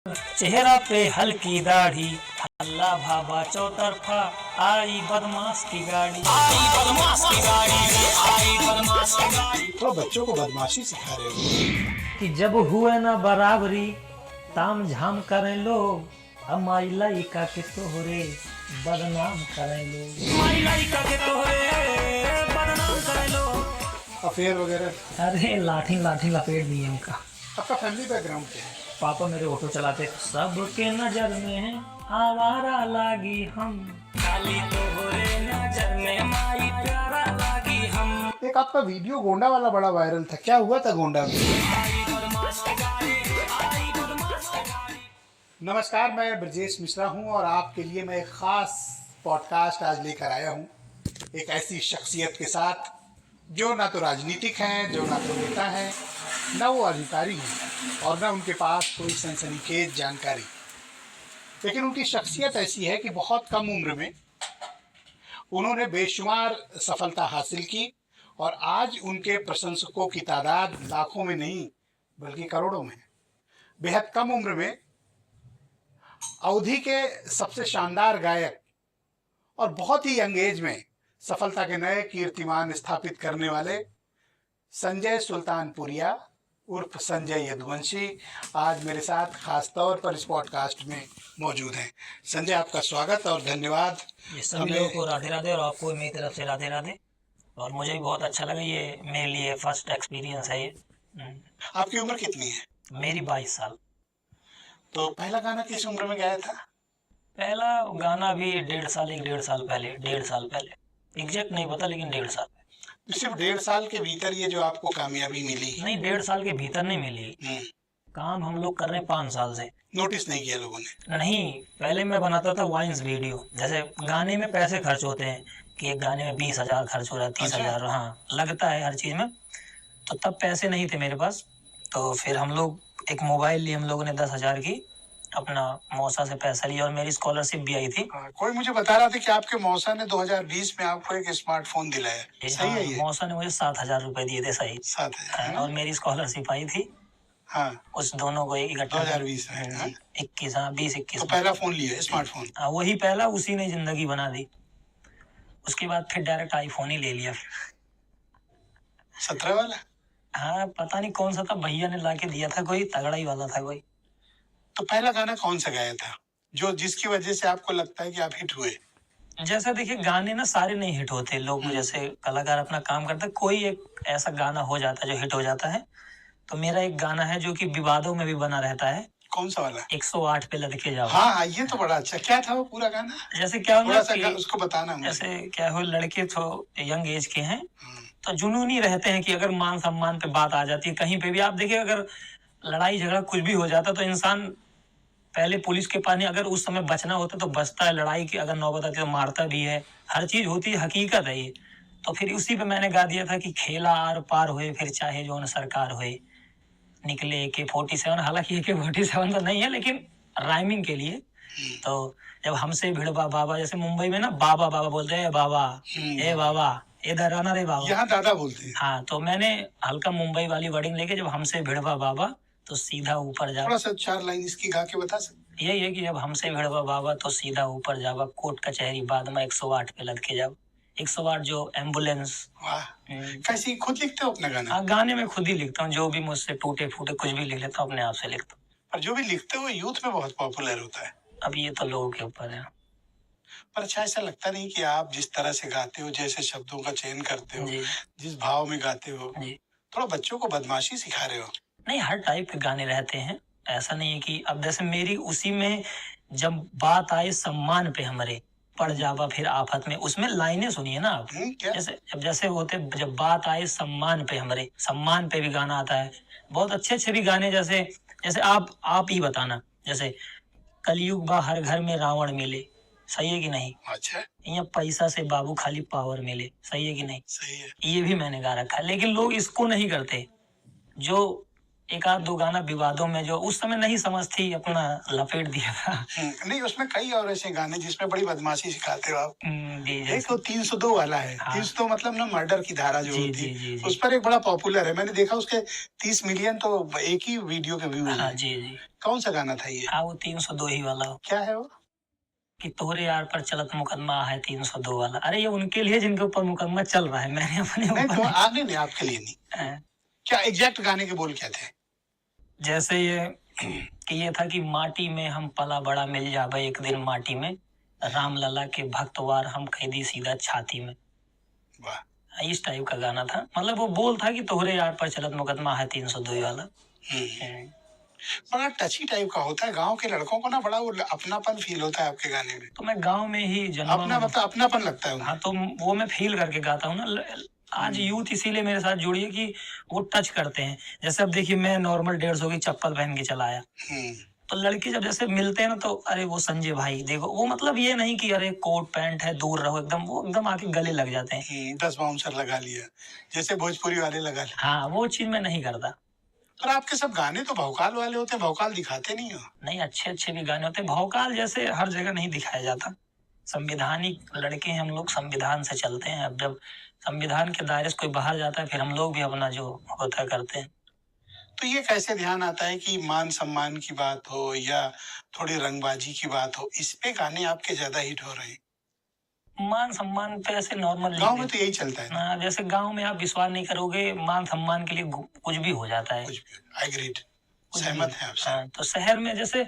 चेहरा पे हल्की दाढ़ी, हल्ला भाभा चौतरफा, आई बदमाश की गाड़ी, आई बदमाश की गाड़ी, आई बदमाश की गाड़ी। तो बच्चों को बदमाशी सिखा रहे हो कि जब हुए ना बराबरी, ताम झाम करें लोग, अब माई लाइका के तोहरे बदनाम करें लोग, माई लाइका के तोहरे बदनाम करें लोग। अफेयर वगैरह। अरे लाठी लाठी लपेट दिए उनका। आपका फैमिली बैकग्राउंड क्या है? पापा मेरे ऑटो चलाते। सबके नजर में है आवारा लागी हम, खाली तोहरे नजर में माई प्यारा लागी हम। एक आपका वीडियो गोंडा वाला बड़ा वायरल था, क्या हुआ था गोंडा में? नमस्कार, मैं ब्रजेश मिश्रा हूं और आपके लिए मैं एक खास पॉडकास्ट आज लेकर आया हूं, एक ऐसी शख्सियत के साथ जो ना तो राजनीतिक हैं, जो ना तो नेता हैं, ना वो अधिकारी हैं और ना उनके पास कोई सनसनीखेज जानकारी, लेकिन उनकी शख्सियत ऐसी है कि बहुत कम उम्र में उन्होंने बेशुमार सफलता हासिल की और आज उनके प्रशंसकों की तादाद लाखों में नहीं बल्कि करोड़ों में। बेहद कम उम्र में अवधि के सबसे शानदार गायक और बहुत ही यंग एज में सफलता के नए कीर्तिमान स्थापित करने वाले संजय सुल्तानपुरिया उर्फ संजय यदुवंशी आज मेरे साथ खास तौर पर इस पॉडकास्ट में मौजूद हैं। संजय, आपका स्वागत और धन्यवाद। सभी लोगों को राधे राधे और आपको मेरी तरफ से राधे राधे। और मुझे भी बहुत अच्छा लगा, ये मेरे लिए फर्स्ट एक्सपीरियंस है ये। आपकी उम्र कितनी है? मेरी 22 साल। तो पहला गाना किस उम्र में गाया था? पहला गाना भी 1.5 साल पहले एग्जैक्ट नहीं पता, लेकिन 1.5 साल। सिर्फ 1.5 साल के भीतर ये जो आपको कामयाबी मिली? नहीं, 1.5 साल के भीतर नहीं मिली। काम हम लोग कर रहे हैं 5 साल से। नोटिस नहीं किया लोगों ने? नहीं, पहले मैं बनाता था वाइन्स वीडियो। जैसे गाने में पैसे खर्च होते हैं कि एक गाने में 20,000 खर्च हो रहा है, 30,000, हाँ लगता है हर चीज में। तो तब पैसे नहीं थे मेरे पास, तो फिर हम लोग एक मोबाइल ली हम लोगों ने 10,000 की, अपना मौसा से पैसा लिया और मेरी स्कॉलरशिप भी आई थी। कोई मुझे बता रहा था कि आपके मौसा ने 2020 में आपको एक स्मार्टफोन दिलाया, सही है ये? मौसा ने मुझे 7,000 रुपए दिए थे, सही। 7,000 और मेरी स्कॉलरशिप आई थी। हाँ, उस दोनों को इकट्ठा 2020 में। हाँ? 21, हाँ 20-21। तो पहला फोन लिया, स्मार्टफोन? हाँ, वही पहला, उसी ने जिंदगी बना दी। उसके बाद फिर डायरेक्ट आईफोन ही ले लिया। 17 वाला? हाँ, पता नहीं कौन सा था, भैया ने लाके दिया था, कोई तगड़ा ही वाला था कोई। तो पहला गाना कौन सा गाया था जो जिसकी वजह से आपको लगता है कि आप हिट हुए? जैसे देखिए, गाने ना सारे नहीं हिट होते। लोग जैसे कलाकार अपना काम करते, कोई एक ऐसा गाना हो जाता है जो हिट हो जाता है। तो मेरा एक गाना है जो कि विवादों में भी बना रहता है। कौन सा वाला? 108 पे लड़के जाओ। हाँ, ये तो बड़ा अच्छा। क्या था वो पूरा गाना? जैसे क्या थोड़ा सा उसको बताना मुझे। जैसे क्या हो, लड़के तो यंग एज के हैं तो जुनूनी रहते हैं कि अगर मान सम्मान पे बात आ जाती है कहीं पे भी, आप देखिए अगर लड़ाई झगड़ा कुछ भी हो जाता तो इंसान पहले पुलिस के पानी, अगर उस समय बचना होता तो बचता है, लड़ाई की अगर नौबत आती तो मारता भी है, हर चीज होती है, हकीकत है ये। तो फिर उसी पे मैंने गा दिया था कि खेला आर पार हुए फिर चाहे जो न सरकार हुए, निकले AK-47। हालांकि AK-47 तो नहीं है, लेकिन राइमिंग के लिए। तो जब हमसे भिड़वा बाबा, जैसे मुंबई में ना बाबा बाबा बोलते हैं, बाबा ए बाबा इधर आना रे बाबा, यहाँ दादा बोलते हैं। हाँ, तो मैंने हल्का मुंबई वाली वर्डिंग लेके, जब हमसे भिड़वा बाबा तो सीधा ऊपर जा। थोड़ा सा 4 लाइन इसकी गा के बता सकते? यही है कि जब हमसे भिड़वा बाबा तो सीधा ऊपर जावा, कोर्ट कचहरी बाद में 108 पे लद के जाओ। 108 जो एम्बुलेंस। वाह, कैसी खुद लिखते हो अपना गाना? हाँ, गाने में खुद ही लिखता हूँ, जो भी मुझसे टूटे फूटे कुछ भी लिख लेता हूँ, अपने आप से लिखता हूँ। पर जो भी लिखते हो यूथ में बहुत पॉपुलर होता है। अब ये तो लोगों के ऊपर है। पर अच्छा, ऐसा लगता नहीं कि आप जिस तरह से गाते हो, जैसे शब्दों का चयन करते हो, जिस भाव में गाते हो, थोड़ा बच्चों को बदमाशी सिखा रहे हो? नहीं, हर टाइप के गाने रहते हैं, ऐसा नहीं है कि अब जैसे मेरी उसी में जब बात आए सम्मान पे हमारे पड़ जावा फिर आफत में, उसमें लाइनें सुनिए ना आप। जैसे होते, जब बात आए सम्मान पे हमारे, सम्मान पे भी गाना आता है। बहुत अच्छे अच्छे भी गाने, जैसे जैसे आप ही बताना, जैसे कलयुग बा हर घर में रावण मिले, सही है कि नहीं? अच्छा, यहाँ पैसा से बाबू खाली पावर मिले, सही है कि नहीं? सही है। ये भी मैंने गा रखा है, लेकिन लोग इसको नहीं करते। जो एक आध दो गाना विवादों में जो उस समय नहीं समझ थी अपना लपेट दिया था। नहीं, उसमें कई और ऐसे गाने जिसमें बड़ी बदमाशी सिखाते हो आप। जी एक जैसे तो 302 वाला है। हाँ। 302 मतलब ना मर्डर की धारा जो जी होती जी है, जी जी उस पर एक बड़ा पॉपुलर है। मैंने देखा उसके 30 मिलियन तो एक ही वीडियो के व्यूज हाँ हैं। जी जी कौन सा गाना था ये? हाँ वो 302 ही वाला क्या है वो? कि तोहरे यार पर चलत मुकदमा है 302 वाला। अरे ये उनके लिए जिनके ऊपर मुकदमा चल रहा है, मैंने अपने नहीं ऊपर तो नहीं। आगे नहीं, आपके लिए नहीं। हाँ, क्या एग्जैक्ट गाने के बोल क्या थे? जैसे ये कि ये था कि माटी में हम पला बड़ा मिल जाबे एक दिन माटी में, राम लला के भक्तवार हम कैदी सीधा छाती में। वाह। इस टाइप का गाना था। मतलब वो बोल था कि तोहरे यार पर चलत मुकदमा है 302 वाला। हम्म, बड़ा टची टाइप का होता है। गांव के लड़कों को ना बड़ा वो अपनापन फील होता है आपके गाने में। तो मैं गांव में ही जन्मा अपना हूँ। मतलब अपनापन लगता है उन्हें। हाँ तो वो मैं फील करके गाता हूँ ना। आज यूथ इसीलिए मेरे साथ जुड़ी है कि वो टच करते हैं। जैसे अब देखिए मैं नॉर्मल 150 की चप्पल पहन के चला आया, हम्म, तो लड़के जब जैसे मिलते हैं ना तो अरे वो संजय भाई देखो, वो मतलब ये नहीं कि अरे कोट पैंट है दूर रहो, एकदम वो एकदम आके गले लग जाते हैं। 10 बाउंसर लगा लिया, जैसे भोजपुरी वाले लगा लिया। हाँ वो चीज मैं नहीं करता। पर आपके सब गाने तो भौकाल वाले होते हैं, भौकाल दिखाते नहीं हो। नहीं, अच्छे अच्छे भी गाने होते हैं। भौकाल जैसे हर जगह नहीं दिखाया जाता। संविधानिक लड़के हैं हम लोग, संविधान से चलते हैं। अब जब संविधान के दायरे से कोई बाहर जाता है फिर हम लोग भी अपना जो होता है करते हैं। तो ये कैसे ध्यान आता है कि मान सम्मान की बात हो या थोड़ी रंगबाजी की बात हो, इस पे गाने आपके ज्यादा हिट हो रहे हैं? मान सम्मान पे ऐसे नॉर्मल गांव में तो यही चलता है ना। जैसे गांव में आप विश्वास नहीं करोगे, मान सम्मान के लिए कुछ भी हो जाता है। कुछ भी, आई एग्रीड, कुछ भी। सहमत है आपसे। हाँ, तो शहर में जैसे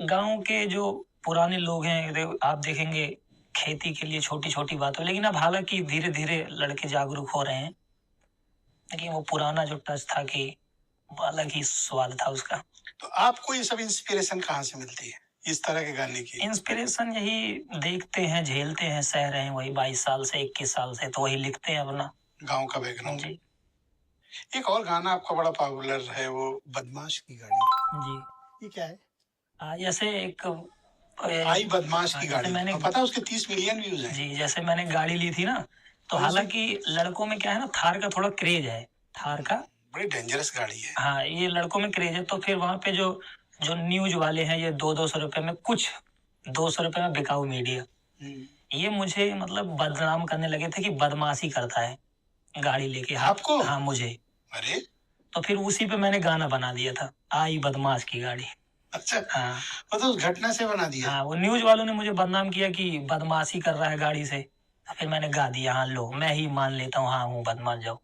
गांव के जो पुराने लोग हैं आप देखेंगे खेती के लिए छोटी छोटी बातों, लेकिन अब हालांकि धीरे धीरे लड़के जागरूक हो रहे हैं। लेकिन वो पुराना जो टच था कि वो अलग ही स्वाद था उसका। तो आपको ये सब इंस्पिरेशन कहाँ से मिलती है इस तरह के गाने की? इंस्पिरेशन यही देखते हैं, झेलते हैं, सह रहे हैं वही 22 साल से 21 साल से, तो वही लिखते हैं अपना। गांव का बैकग्राउंड। जी एक और गाना आपका बड़ा पॉपुलर है, वो बदमाश की गाड़ी। जी। ये क्या है? जैसे एक आई बदमाश की जैसे गाड़ी, मैंने अब पता है उसके 30 मिलियन व्यूज हैं। जी जैसे मैंने गाड़ी ली थी ना, तो कौन सी? हालांकि लड़कों में क्या है ना, थार का थोड़ा क्रेज है, थार का। बड़ी डेंजरस गाड़ी है। हाँ ये लड़कों में क्रेज है। तो फिर वहां पे जो जो न्यूज वाले हैं ये 200-200 रुपए में, कुछ 200 रुपए में बिकाऊ मीडिया, ये मुझे मतलब बदनाम करने लगे थे कि बदमाशी करता है गाड़ी लेके। आपको? हाँ मुझे। अरे तो फिर उसी पे मैंने गाना बना दिया था, आई बदमाश की गाड़ी। अच्छा, हाँ मतलब उस घटना से बना दिया। हाँ, वो न्यूज वालों ने मुझे बदनाम किया कि बदमाशी कर रहा है गाड़ी से, तो फिर मैंने गा दिया, हाँ लो मैं ही मान लेता हूँ, हाँ हूँ बदमाश, जाओ।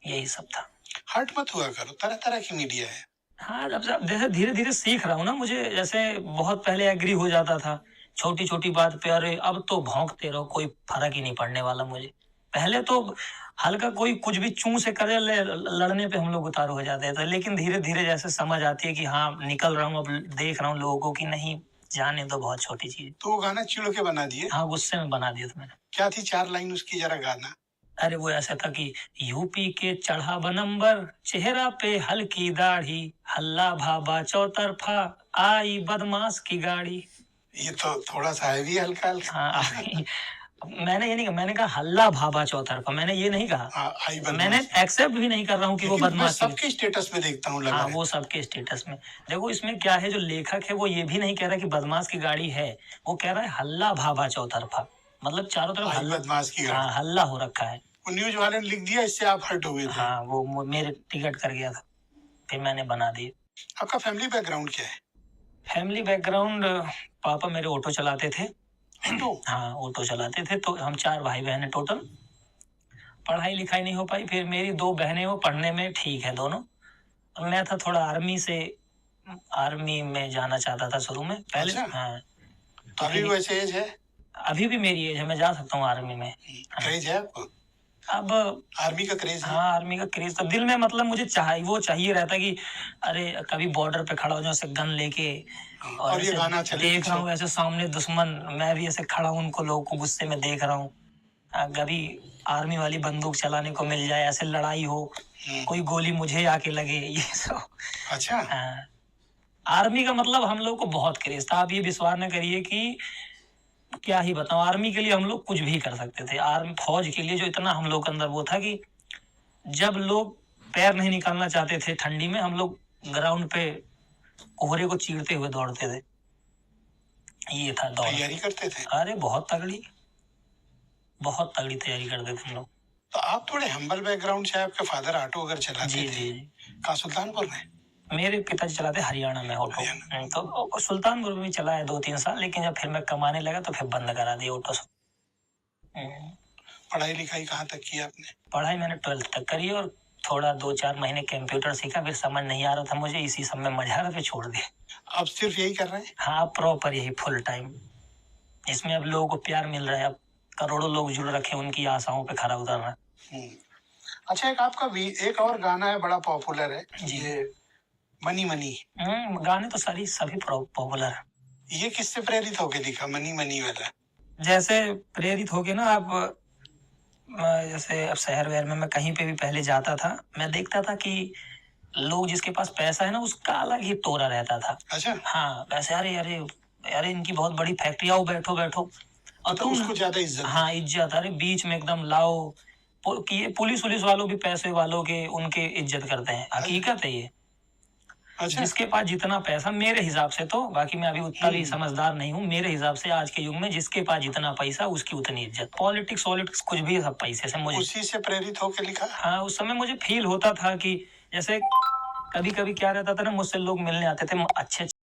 यही सब था। हर्ट मत हुआ करो, तरह तरह की मीडिया है। हाँ जब जैसे धीरे धीरे सीख रहा हूँ ना, मुझे जैसे बहुत पहले एग्री हो जाता था छोटी छोटी बात पे, अरे अब तो भौंकते रहो, कोई फर्क ही नहीं पड़ने वाला मुझे। पहले तो हल्का कोई कुछ भी चूं से करे लड़ने पे हम लोग उतारू हो जाते थे, लेकिन धीरे धीरे जैसे समझ आती है कि हाँ निकल रहा हूँ, अब देख रहा हूँ लोगों को कि नहीं, जाने तो बहुत छोटी चीज। तो वो गाना चिड़ के बना दिए? हाँ गुस्से में बना दिया था मैंने। क्या थी 4 लाइन उसकी, जरा गाना। अरे वो ऐसा था कि यूपी के चढ़ा नंबर, चेहरा पे हल्की दाढ़ी, हल्ला भाबा चौतरफा, आई बदमाश की गाड़ी। ये तो थोड़ा सा हैवी, हल्का हल्का। हाँ मैंने ये नहीं कहा, मैंने कहा हल्ला भाबा चौतरफा, मैंने ये नहीं कहा। आई बदमाश। मैंने एक्सेप्ट भी नहीं कर रहा हूँ कि वो लेकिन मैं बदमाश की। सबके स्टेटस में देखता हूँ लगा हाँ है। वो सबके स्टेटस में। देखो इसमें क्या है, जो लेखक है वो ये भी नहीं कह रहा कि बदमाश की गाड़ी है, वो कह रहा है हल्ला भाबा चौतरफा, मतलब चारों तरफ आई हल्ला। बदमाश की गाड़ी। हाँ हल्ला हो रखा है। वो न्यूज वाले ने लिख दिया, इससे आप हर्ट हो गए थे। हाँ वो मेरे टिकट कर गया था, फिर मैंने बना दिए। आपका फैमिली बैकग्राउंड क्या है? फैमिली बैकग्राउंड, पापा मेरे ऑटो चलाते थे। ऑटो? हाँ ऑटो चलाते थे, तो हम 4 भाई बहन हैं टोटल। पढ़ाई लिखाई नहीं हो पाई, फिर मेरी 2 बहनें, वो पढ़ने में ठीक है दोनों। और मैं था थोड़ा आर्मी में जाना चाहता था शुरू में पहले। अच्छा। हाँ तो अभी भी वैसे एज है? अभी भी मेरी एज है, मैं जा सकता हूँ आर्मी में। क्रेज है आपको? अब आर्मी का क्रेज है? हाँ आर्मी का क्रेज तो दिल में, मतलब मुझे चाहिए रहता कि अरे कभी बॉर्डर पे खड़ा हो जाऊं ऐसे गन लेके, और ये ऐसे गाना चले देख पीछे। रहा हूँ ऐसे सामने दुश्मन, मैं भी ऐसे खड़ा हूँ उनको, लोगों को गुस्से में देख रहा हूँ। कभी आर्मी वाली बंदूक चलाने को मिल जाए, ऐसे लड़ाई हो, कोई गोली मुझे आके लगे, ये सब। अच्छा। हाँ, आर्मी का मतलब हम लोग को बहुत क्रेज था। आप ये विश्वास न करिए कि क्या ही बताऊं, आर्मी के लिए हम लोग कुछ भी कर सकते थे। आर्मी फौज के लिए जो इतना हम लोग के अंदर वो था कि जब लोग पैर नहीं निकालना चाहते थे ठंडी में, हम लोग ग्राउंड पे कोहरे को चीरते हुए दौड़ते थे। ये था दौड़। तैयारी करते थे? अरे बहुत तगड़ी तैयारी करते थे हम लोग। तो आप थोड़े हम्बल बैकग्राउंड से, आपके फादर ऑटो अगर चलाते जी थे? जी जी। कहाँ, सुल्तानपुर में? मेरे पिताजी चलाते हरियाणा में ऑटो। तो सुल्तानपुर में भी चला है 2-3 साल, लेकिन जब फिर मैं कमाने लगा तो फिर बंद करा दिया ऑटो से। पढ़ाई लिखाई कहाँ तक की आपने? पढ़ाई मैंने 12th तक करी और थोड़ा 2-4 महीने कंप्यूटर सीखा, फिर समझ नहीं आ रहा था मुझे, इसी सब में मजा आ रहा था, छोड़ दिया। अब सिर्फ यही कर रहे हैं? हाँ, प्रॉपर यही फुल टाइम। इसमें अब लोगों को प्यार मिल रहा है, अब करोड़ों लोग जुड़ रखे हैं, उनकी आशाओं पे खरा उतर रहा है। अच्छा, एक आपका भी एक और गाना है, बड़ा पॉपुलर है जी। ये मनी मनी। गाने तो सभी पॉपुलर है। ये किससे प्रेरित होके लिखा, मनी मनी वाला? जैसे प्रेरित होके ना, आप जैसे अब शहर वहर में मैं कहीं पे भी पहले जाता था, मैं देखता था कि लोग जिसके पास पैसा है ना, उसका अलग ही तोरा रहता था। अच्छा। हाँ, वैसे अरे अरे अरे इनकी बहुत बड़ी फैक्ट्री, आओ बैठो बैठो, और तो उसको ज्यादा इज्जत? हाँ, इज्जत। अरे बीच में एकदम लाओ कि ये पुलिस वालों भी पैसे वालों के उनके इज्जत करते हैं, हकीकत है ये। अच्छा। जिसके पास जितना पैसा, मेरे हिसाब से तो, बाकी मैं अभी उतना भी समझदार नहीं हूँ, मेरे हिसाब से आज के युग में जिसके पास जितना पैसा उसकी उतनी इज्जत। पॉलिटिक्स कुछ भी सब पैसे से। मुझे उसी से प्रेरित होके लिखा? हाँ, उस समय मुझे फील होता था कि जैसे कभी कभी क्या रहता था ना, मुझसे लोग मिलने आते थे अच्छे